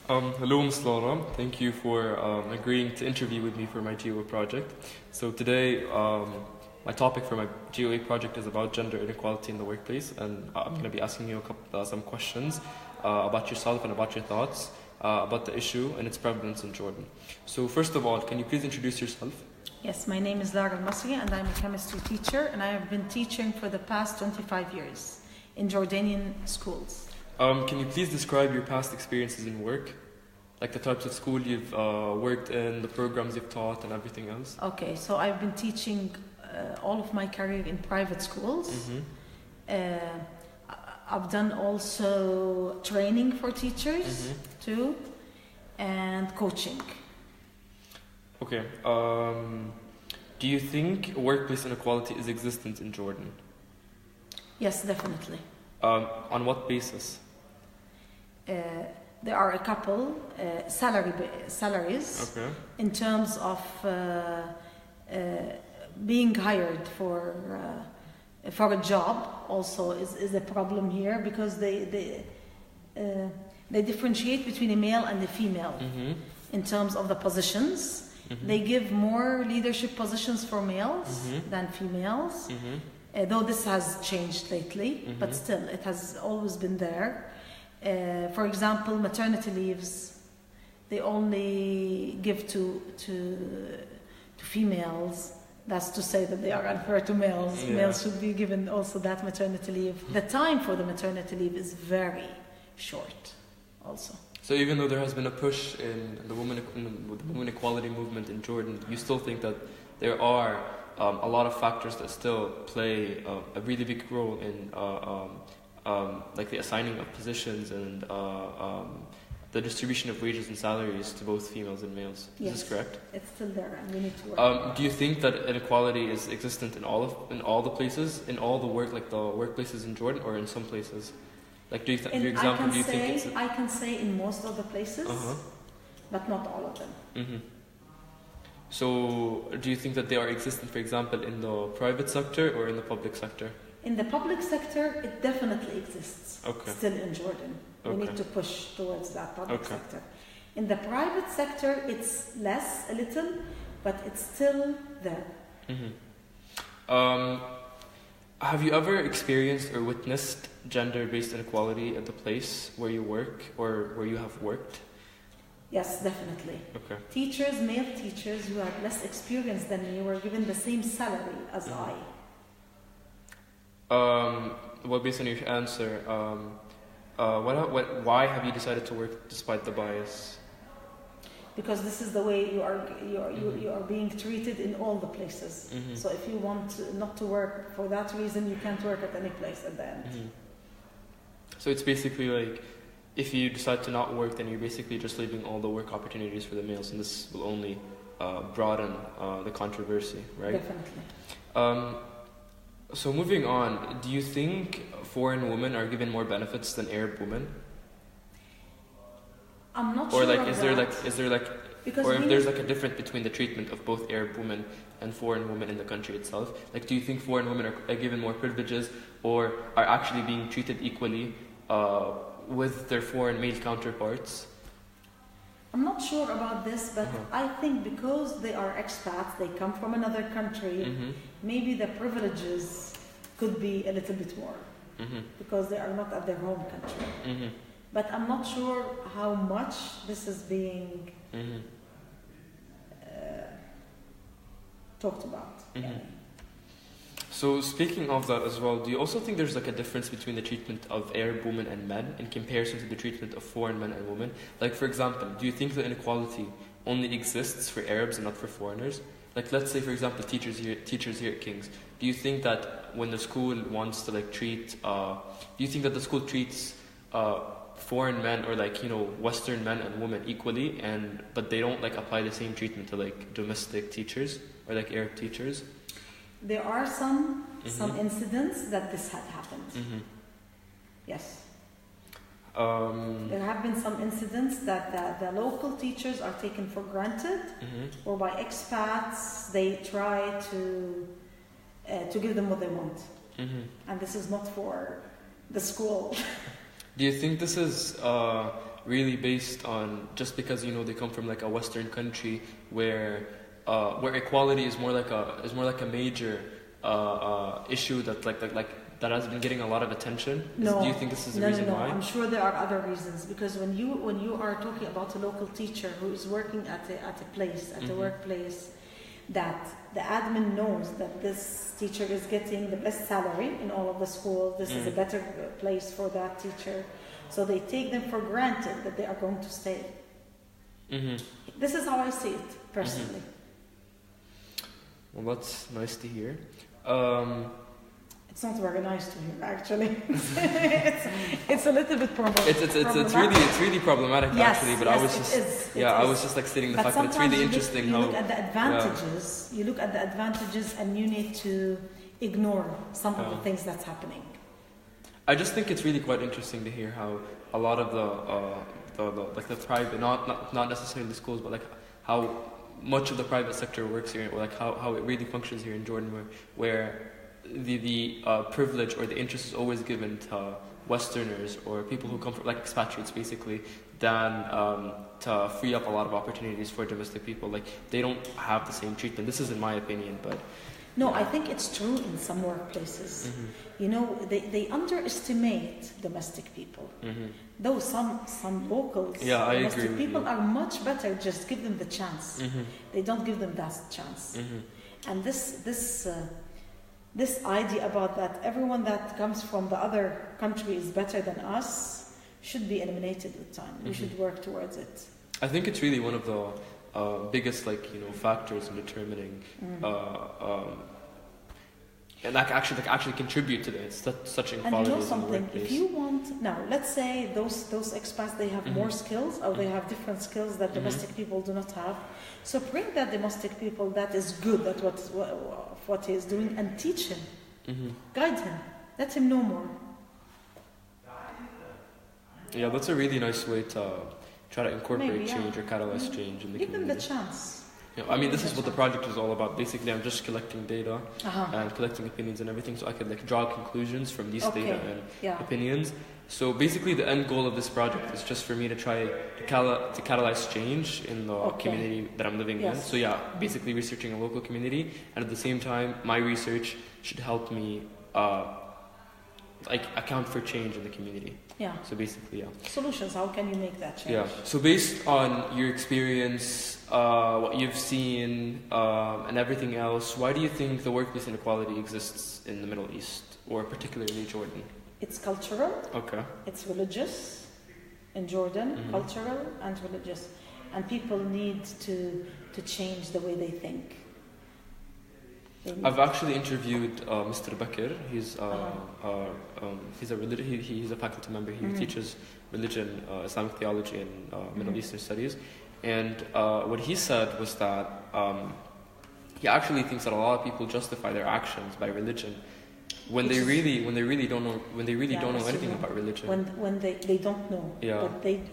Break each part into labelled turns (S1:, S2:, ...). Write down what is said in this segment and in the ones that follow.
S1: Hello, Ms. Lara. Thank you for agreeing to interview with me for my GOA project. So today, my topic for my GOA project is about gender inequality in the workplace, and I'm going to be asking you some questions about yourself and about your thoughts about the issue and its prevalence in Jordan. So first of all, can you please introduce yourself?
S2: Yes, my name is Lara and I'm a chemistry teacher, and I have been teaching for the past 25 years in Jordanian schools.
S1: Can you please describe your past experiences in work? Like the types of school you've worked in, the programs you've taught, and everything else?
S2: Okay, so I've been teaching all of my career in private schools.
S1: Mm-hmm.
S2: I've done also training for teachers too, and coaching.
S1: Okay. Do you think workplace inequality is existent in Jordan?
S2: Yes, definitely.
S1: On what basis?
S2: There are a couple salaries in terms of being hired for a job. Also is a problem here because they differentiate between a male and a female in terms of the positions. They give more leadership positions for males than females. Though this has changed lately, but still it has always been there. For example, maternity leaves, they only give to females. That's to say that they are unfair to males. Yeah. Males should be given also that maternity leave. The time for the maternity leave is very short also.
S1: So even though there has been a push in the women equality movement in Jordan, you still think that there are a lot of factors that still play a really big role in like the assigning of positions and the distribution of wages and salaries to both females and males.
S2: Yes,
S1: is this correct?
S2: It's still there, and we need to work.
S1: Do you think that inequality is existent in all the places, in all the workplaces in Jordan, or in some places? Like, I
S2: can say in most of the places, but not all of them.
S1: Mm-hmm. So, do you think that they are existent, for example, in the private sector or in the public sector?
S2: In the public sector, it definitely exists.
S1: Okay.
S2: Still in Jordan.
S1: Okay.
S2: We need to push towards that public sector. In the private sector, it's less, a little, but it's still there.
S1: Have you ever experienced or witnessed gender-based inequality at the place where you work or where you have worked?
S2: Yes, definitely.
S1: Okay.
S2: Teachers, male teachers who had less experience than me were given the same salary as I.
S1: Well, based on your answer, why have you decided to work despite the bias?
S2: Because this is the way you are being treated in all the places. So if you want not to work for that reason, you can't work at any place at the end.
S1: So it's basically like, if you decide to not work, then you're basically just leaving all the work opportunities for the males, and this will only broaden the controversy, right?
S2: Definitely.
S1: So moving on, do you think foreign women are given more benefits than Arab women?
S2: I'm not sure.
S1: Or like,
S2: if
S1: there's like a difference between the treatment of both Arab women and foreign women in the country itself? Like, do you think foreign women are given more privileges or are actually being treated equally with their foreign male counterparts?
S2: I'm not sure about this, but I think because they are expats, they come from another country, maybe the privileges could be a little bit more because they are not at their home country. But I'm not sure how much this is being talked about.
S1: So speaking of that as well, do you also think there's like a difference between the treatment of Arab women and men in comparison to the treatment of foreign men and women? Like, for example, do you think the inequality only exists for Arabs and not for foreigners? Like, let's say, for example, teachers here at King's. Do you think that when the school wants to like treat, do you think that the school treats foreign men or like, you know, Western men and women equally, but they don't like apply the same treatment to like domestic teachers or like Arab teachers?
S2: There are some incidents that this had happened. Yes. There have been some incidents that the local teachers are taken for granted, or by expats they try to give them what they want, and this is not for the school.
S1: Do you think this is really based on just because they come from like a Western country where equality is more like a major issue that that has been getting a lot of attention.
S2: No.
S1: Do you think this is the reason why?
S2: I'm sure there are other reasons, because when you are talking about a local teacher who is working at a place, at a workplace, that the admin knows that this teacher is getting the best salary in all of the schools, this is a better place for that teacher, so they take them for granted that they are going to stay. This is how I see it personally.
S1: Well, that's nice to hear.
S2: It's not very nice to hear, actually. it's a little bit problematic.
S1: It's really problematic, actually. But
S2: yes,
S1: I was just like stating the fact that it's really interesting
S2: you look at the advantages. You look at the advantages, and you need to ignore some of the things that's happening.
S1: I just think it's really quite interesting to hear how a lot of the private, not necessarily the schools, but like how much of the private sector works here, or like how it really functions here in Jordan, where the privilege or the interest is always given to Westerners or people who come from like expatriates, basically, than to free up a lot of opportunities for domestic people. Like they don't have the same treatment. This is in my opinion, but
S2: no, I think it's true in some workplaces. They underestimate domestic people. Though some locals, domestic people are much better. Just give them the chance. They don't give them that chance. And this idea about that everyone that comes from the other country is better than us should be eliminated with time. We should work towards it.
S1: I think it's really one of the biggest factors in determining and that actually contribute to this such inequality.
S2: And you know something, if you want now, let's say those expats, they have more skills, or they have different skills that domestic people do not have. So bring that domestic people that is good at what he is doing, and teach him, guide him, let him know more.
S1: Yeah, that's a really nice way to try to incorporate change or catalyze change in the community.
S2: Give them the chance.
S1: Yeah, I mean, this is what the project is all about. Basically, I'm just collecting data and collecting opinions and everything, so I could draw conclusions from these data and opinions. So basically, the end goal of this project is just for me to try to catalyze change in the community that I'm living in. So basically researching a local community, and at the same time, my research should help me account for change in the community. So basically,
S2: solutions. How can you make that change?
S1: So based on your experience, what you've seen, and everything else, why do you think the workplace inequality exists in the Middle East, or particularly Jordan?
S2: It's cultural.
S1: Okay.
S2: It's religious. In Jordan, cultural and religious, and people need to change the way they think.
S1: I've actually interviewed Mr. Bakr. He's he's a faculty member. He teaches religion, Islamic theology, and Middle Eastern studies. And what he said was that he actually thinks that a lot of people justify their actions by religion when they really don't know anything about religion.
S2: When they don't know.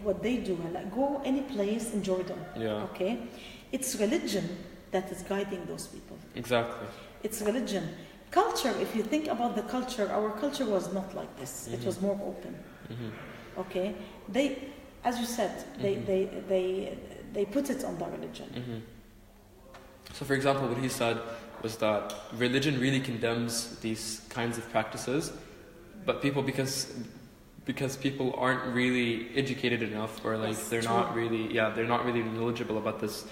S2: What they do, like go any place in Jordan. Okay, it's religion that is guiding those people.
S1: Exactly.
S2: It's religion. Culture, if you think about the culture, our culture was not like this. It was more open. Okay? They, as you said, they put it on the religion.
S1: So for example, what he said was that religion really condemns these kinds of practices, but people, because people aren't really educated enough, or they're not really knowledgeable about this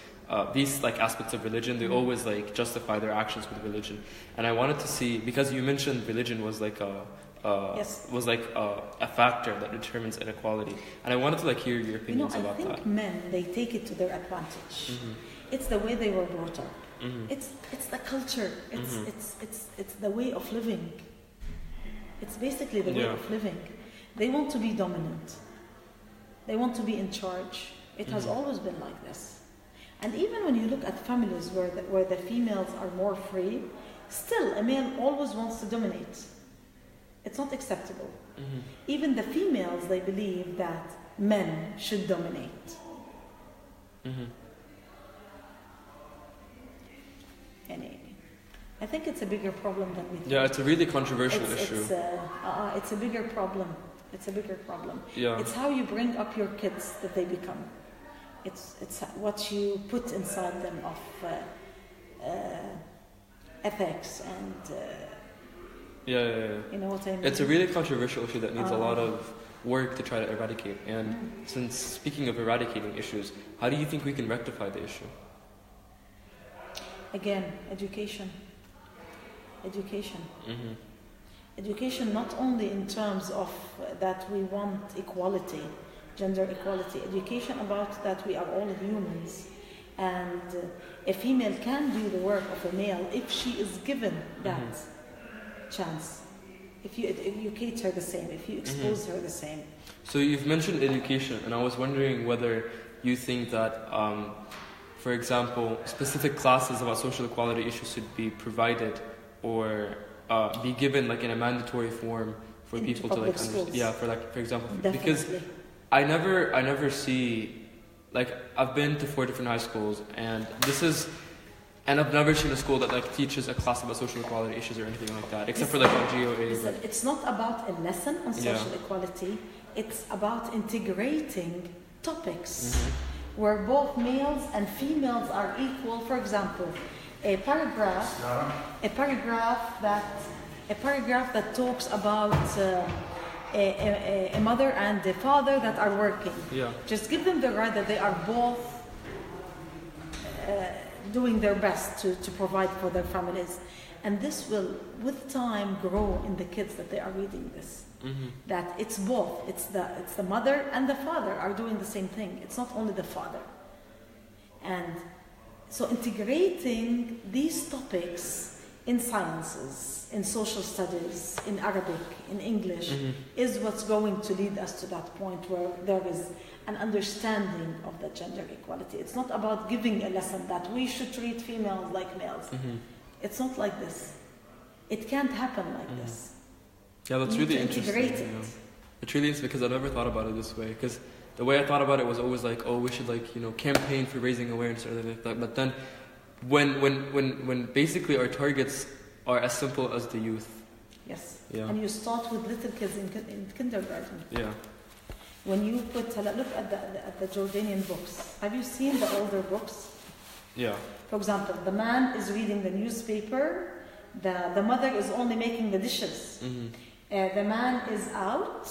S1: these aspects of religion, they always justify their actions with religion. And I wanted to see, because you mentioned religion was a factor that determines inequality, and I wanted to hear your opinions about that.
S2: I think men, they take it to their advantage. It's the way they were brought up. It's the culture. It's the way of living. It's basically the way of living. They want to be dominant. They want to be in charge. It has always been like this. And even when you look at families where the females are more free, still a male always wants to dominate. It's not acceptable. Even the females, they believe that men should dominate. Anyway, I think it's a bigger problem than we think.
S1: Yeah, it's a really controversial issue.
S2: It's a bigger problem. It's a bigger problem.
S1: Yeah.
S2: It's how you bring up your kids that they become. It's what you put inside them of ethics and you know what I mean?
S1: It's a really controversial issue that needs a lot of work to try to eradicate. And since speaking of eradicating issues, how do you think we can rectify the issue?
S2: Again, education.
S1: Mm-hmm.
S2: Education not only in terms of that we want equality, gender equality, education about that we are all humans, and a female can do the work of a male if she is given that chance. If you educate her the same, if you expose her the same.
S1: So you've mentioned education, and I was wondering whether you think that, for example, specific classes about social equality issues should be provided or be given like in a mandatory form for
S2: into
S1: people to like understand. Yeah, for example,
S2: Definitely.
S1: Because I never see, like, I've been to 4 different high schools, and I've never seen a school that like teaches a class about social equality issues or anything like that, except for like on GOA.
S2: It's not about a lesson on social equality. It's about integrating topics where both males and females are equal. For example, a paragraph that talks about a mother and a father that are working.
S1: Yeah.
S2: Just give them the right that they are both doing their best to provide for their families. And this will, with time, grow in the kids that they are reading this. That it's both. It's the mother and the father are doing the same thing. It's not only the father. And so integrating these topics in sciences, in social studies, in Arabic, in English, is what's going to lead us to that point where there is an understanding of the gender equality. It's not about giving a lesson that we should treat females like males. It's not like this. It can't happen like this.
S1: Yeah, that's really interesting.
S2: Integrate it.
S1: It's really interesting because I never thought about it this way. Because the way I thought about it was always like, oh, we should like, campaign for raising awareness or anything like that. But then when basically our targets are as simple as the youth.
S2: Yes.
S1: Yeah.
S2: And you start with little kids in kindergarten.
S1: Yeah.
S2: When you look at the Jordanian books, have you seen the older books?
S1: Yeah.
S2: For example, the man is reading the newspaper, the mother is only making the dishes. The man is out,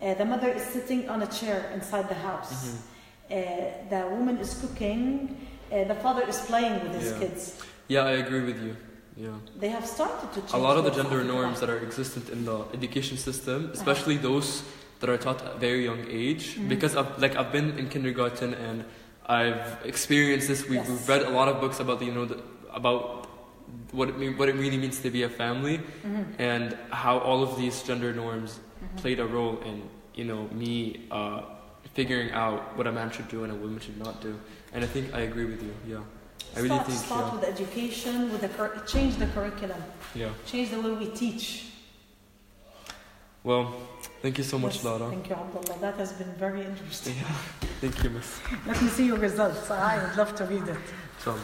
S2: the mother is sitting on a chair inside the house. The woman is cooking, the father is playing with his kids.
S1: Yeah, I agree with you. Yeah.
S2: They have started to change.
S1: A lot of the gender norms that are existent in the education system, especially those that are taught at a very young age, because I've been in kindergarten and I've experienced this. We've read a lot of books about about what it really means to be a family, and how all of these gender norms played a role in me figuring out what a man should do and a woman should not do. And I think I agree with you. Yeah, I really think.
S2: Start with education, change the curriculum.
S1: Yeah.
S2: Change the way we teach.
S1: Well, thank you so much, Lara.
S2: Thank you, Abdullah. That has been very interesting.
S1: Yeah. Thank you, miss.
S2: Let me see your results. I would love to read it.
S1: So.